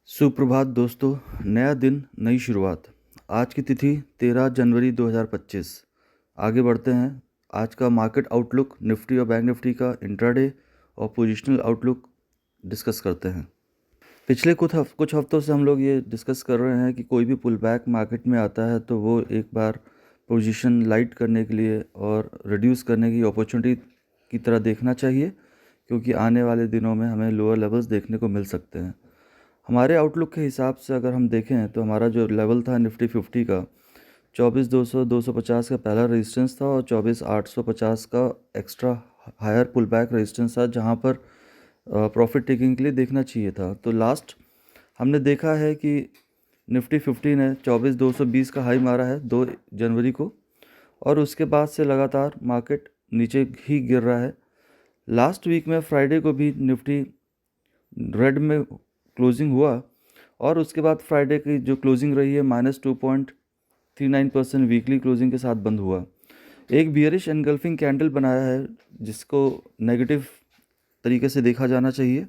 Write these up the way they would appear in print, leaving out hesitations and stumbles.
सुप्रभात दोस्तों। नया दिन नई शुरुआत। आज की तिथि 13 जनवरी 2025। आगे बढ़ते हैं। आज का मार्केट आउटलुक, निफ्टी और बैंक निफ्टी का इंट्राडे और पोजिशनल आउटलुक डिस्कस करते हैं। पिछले कुछ हफ्तों से हम लोग ये डिस्कस कर रहे हैं कि कोई भी पुल बैक मार्केट में आता है तो वो एक बार पोजीशन लाइट करने के लिए और रिड्यूस करने की अपॉर्चुनिटी की तरह देखना चाहिए, क्योंकि आने वाले दिनों में हमें लोअर लेवल्स देखने को मिल सकते हैं। हमारे आउटलुक के हिसाब से अगर हम देखें तो हमारा जो लेवल था निफ्टी 50 का 24,200 250 का पहला रेजिस्टेंस था और 24,850 का extra higher pull back resistance था, जहां पर प्रॉफिट टेकिंग के लिए देखना चाहिए था। तो लास्ट हमने देखा है कि निफ्टी 50 ने 24,220 का हाई मारा है 2 जनवरी को, और उसके बाद से लगातार मार्केट नीचे ही गिर रहा है। लास्ट वीक में फ्राइडे को भी निफ्टी रेड में क्लोजिंग हुआ, और उसके बाद फ्राइडे की जो क्लोजिंग रही है -2.39% वीकली क्लोजिंग के साथ बंद हुआ। एक बियरिश एनगल्फिंग कैंडल बनाया है, जिसको नेगेटिव तरीके से देखा जाना चाहिए।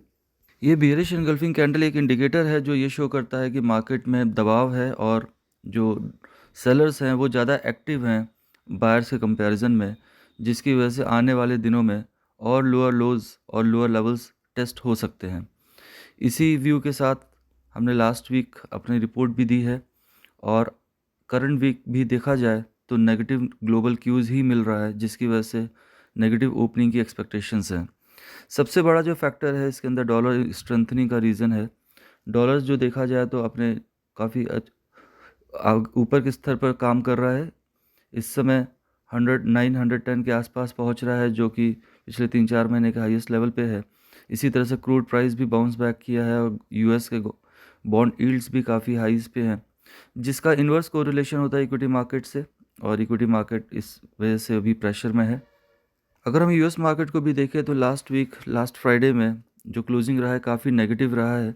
ये बियरिश एनगल्फिंग कैंडल एक इंडिकेटर है जो ये शो करता है कि मार्केट में दबाव है और जो सेलर्स हैं वो ज़्यादा एक्टिव हैं बायर्स के कंपैरिजन में, जिसकी वजह से आने वाले दिनों में और लोअर लोज और लोअर लेवल्स टेस्ट हो सकते हैं। इसी व्यू के साथ हमने लास्ट वीक अपनी रिपोर्ट भी दी है, और करंट वीक भी देखा जाए तो नेगेटिव ग्लोबल क्यूज़ ही मिल रहा है, जिसकी वजह से नेगेटिव ओपनिंग की एक्सपेक्टेशंस हैं। सबसे बड़ा जो फैक्टर है इसके अंदर डॉलर स्ट्रेंथनिंग का रीज़न है। डॉलर्स जो देखा जाए तो अपने काफ़ी ऊपर के स्तर पर काम कर रहा है। इस समय 109-110 के आसपास पहुंच रहा है, जो कि पिछले 3-4 महीने के हाईएस्ट लेवल पे है। इसी तरह से क्रूड प्राइस भी बाउंस बैक किया है, और यूएस के बॉन्ड यील्ड्स भी काफ़ी हाईज पे हैं, जिसका इन्वर्स कोरिलेशन होता है इक्विटी मार्केट से, और इक्विटी मार्केट इस वजह से अभी प्रेशर में है। अगर हम यूएस मार्केट को भी देखें तो लास्ट फ्राइडे में जो क्लोजिंग रहा है काफ़ी नेगेटिव रहा है।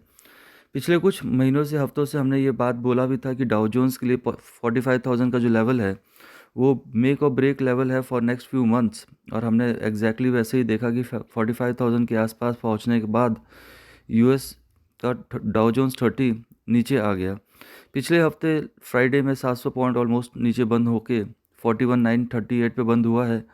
पिछले कुछ महीनों से, हफ्तों से हमने ये बात बोला भी था कि डाउ जोन्स के लिए 45,000 का जो लेवल है वो मेक और ब्रेक लेवल है फॉर नेक्स्ट फ्यू मंथ्स, और हमने एग्जैक्टली वैसे ही देखा कि 45,000 के आसपास पहुंचने के बाद यूएस का डाउ जोन्स 30 नीचे आ गया। पिछले हफ्ते फ्राइडे में 700 पॉइंट ऑलमोस्ट नीचे बंद होके 41,938 पे बंद हुआ है,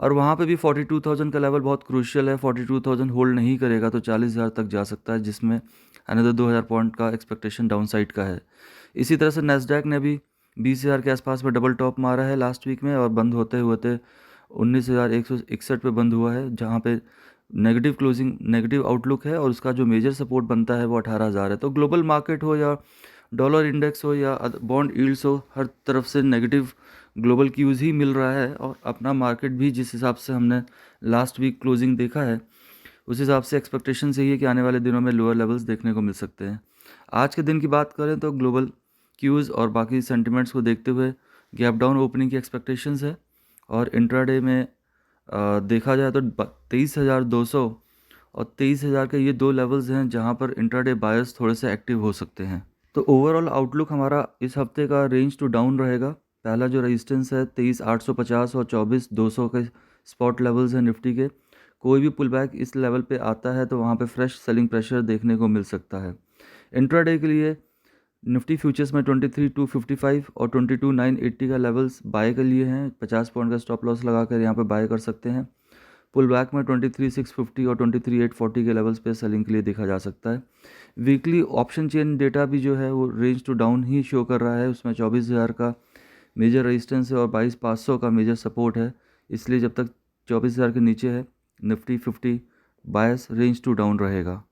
और वहाँ पे भी 42,000 का लेवल बहुत क्रूशियल है। 42,000 होल्ड नहीं करेगा तो 40,000 तक जा सकता है, जिसमें अनदर 2,000 पॉइंट का एक्सपेक्टेशन डाउन साइड का है। इसी तरह से नेस्डैक ने भी 20,000 के आसपास में डबल टॉप मारा है लास्ट वीक में, और बंद होते होते 19,161 पे बंद हुआ है, जहाँ पे नेगेटिव आउटलुक है, और उसका जो मेजर सपोर्ट बनता है वो 18,000 है। तो ग्लोबल मार्केट हो या डॉलर इंडेक्स हो या बॉन्ड यील्ड्स हो, हर तरफ से नेगेटिव ग्लोबल क्यूज़ ही मिल रहा है, और अपना मार्केट भी जिस हिसाब से हमने लास्ट वीक क्लोजिंग देखा है उस हिसाब से एक्सपेक्टेशन यही है कि आने वाले दिनों में लोअर लेवल्स देखने को मिल सकते हैं। आज के दिन की बात करें तो ग्लोबल क्यूज़ और बाकी सेंटिमेंट्स को देखते हुए गैप डाउन ओपनिंग की एक्सपेक्टेशंस है, और इंट्राडे में देखा जाए तो 23,200 और 23,000 के ये दो लेवल्स हैं जहां पर इंट्राडे बायर्स थोड़े से एक्टिव हो सकते हैं। तो ओवरऑल आउटलुक हमारा इस हफ्ते का रेंज टू डाउन रहेगा। पहला जो रेजिस्टेंस है 23,850 और 24,200 के स्पॉट लेवल्स हैं निफ्टी के। कोई भी पुल बैक इस लेवल पे आता है तो वहाँ पे फ्रेश सेलिंग प्रेशर देखने को मिल सकता है। इंट्राडे के लिए निफ्टी फ्यूचर्स में 23,255 और 22,980 का लेवल्स बाय के लिए हैं। 50 पॉइंट का स्टॉप लॉस लगाकर यहाँ पे बाय कर सकते हैं। पुल बैक में 23,650 और 23,840 के लेवल्स पे सेलिंग के लिए देखा जा सकता है। वीकली ऑप्शन चेन डेटा भी जो है वो रेंज टू डाउन ही शो कर रहा है। उसमें 24,000 का मेजर रेजिस्टेंस है और 22,500 का मेजर सपोर्ट है। इसलिए जब तक 24,000 के नीचे है Nifty 50 bias range to down रहेगा।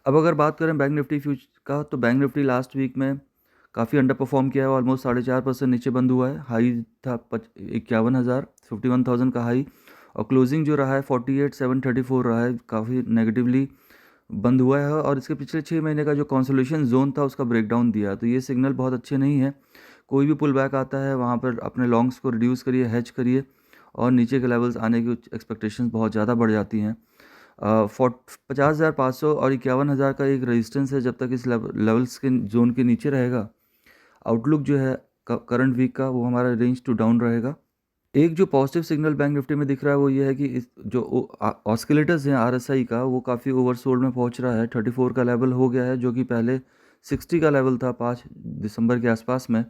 अब अगर बात करें बैंक निफ्टी फ्यूचर का, तो बैंक निफ्टी लास्ट वीक में काफ़ी अंडर परफॉर्म किया है। ऑलमोस्ट 4.5% नीचे बंद हुआ है। हाई था 51,000 का हाई, और क्लोजिंग जो रहा है 48,734 रहा है, काफ़ी नेगेटिवली बंद हुआ है। और इसके पिछले 6 महीने का जो कंसोलिडेशन जोन था उसका ब्रेकडाउन दिया, तो ये सिग्नल बहुत अच्छे नहीं है। कोई भी पुल बैक आता है वहाँ पर अपने लॉन्ग्स को रिड्यूस करिए, हेज करिए, और नीचे के लेवल्स आने की एक्सपेक्टेशंस बहुत ज़्यादा बढ़ जाती हैं। 50,500 और 51,000 का एक रेजिस्टेंस है। जब तक इस लेवल्स के जोन के नीचे रहेगा, आउटलुक जो है करंट वीक का वो हमारा रेंज टू डाउन रहेगा। एक जो पॉजिटिव सिग्नल बैंक निफ्टी में दिख रहा है वो ये है कि इस जो ऑस्किलेटर्स हैं आरएसआई का, वो काफ़ी ओवरसोल्ड में पहुंच रहा है। 34 का लेवल हो गया है, जो कि पहले 60 का लेवल था 5 दिसंबर के आसपास में।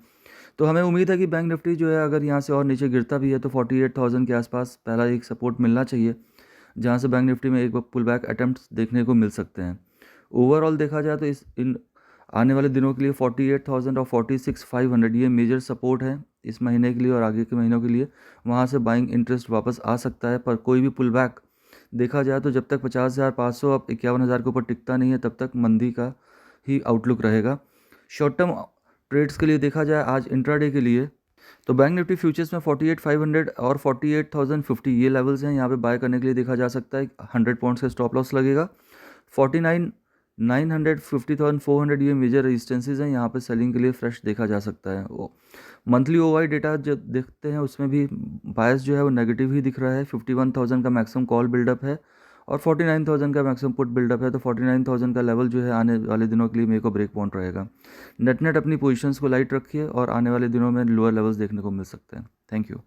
तो हमें उम्मीद है कि बैंक निफ्टी जो है अगर यहाँ से और नीचे गिरता भी है तो 48,000 के आसपास पहला एक सपोर्ट मिलना चाहिए, जहाँ से बैंक निफ्टी में एक पुल बैक अटैम्प्ट्स देखने को मिल सकते हैं। ओवरऑल देखा जाए तो इन आने वाले दिनों के लिए 48,000 और 46,500 ये मेजर सपोर्ट है इस महीने के लिए और आगे के महीनों के लिए। वहाँ से बाइंग इंटरेस्ट वापस आ सकता है, पर कोई भी पुल बैक देखा जाए तो जब तक 50,500 अब 51,000 के ऊपर टिकता नहीं है तब तक मंदी का ही आउटलुक रहेगा। शॉर्ट टर्म ट्रेड्स के लिए देखा जाए आज इंट्राडे के लिए तो बैंक निफ्टी फ्यूचर्स में 48,500 और 48,050 ये लेवल्स हैं, यहाँ पे बाय करने के लिए देखा जा सकता है। 100 पॉइंट्स का स्टॉप लॉस लगेगा। 49,900 50,400 ये मेजर रेजिस्टेंसेज हैं, यहाँ पे सेलिंग के लिए फ्रेश देखा जा सकता है। वो मंथली ओवाई डेटा जब देखते हैं उसमें भी बायस जो है वो नेगेटिव ही दिख रहा है। 51,000 का मैक्सिमम कॉल बिल्डअप है और 49,000 का मैक्सिमम पुट बिल्डअप है। तो 49,000 का लेवल जो है आने वाले दिनों के लिए मेरे को ब्रेक पॉइंट रहेगा। नेट अपनी पोजीशंस को लाइट रखिए और आने वाले दिनों में लोअर लेवल्स देखने को मिल सकते हैं। Thank you.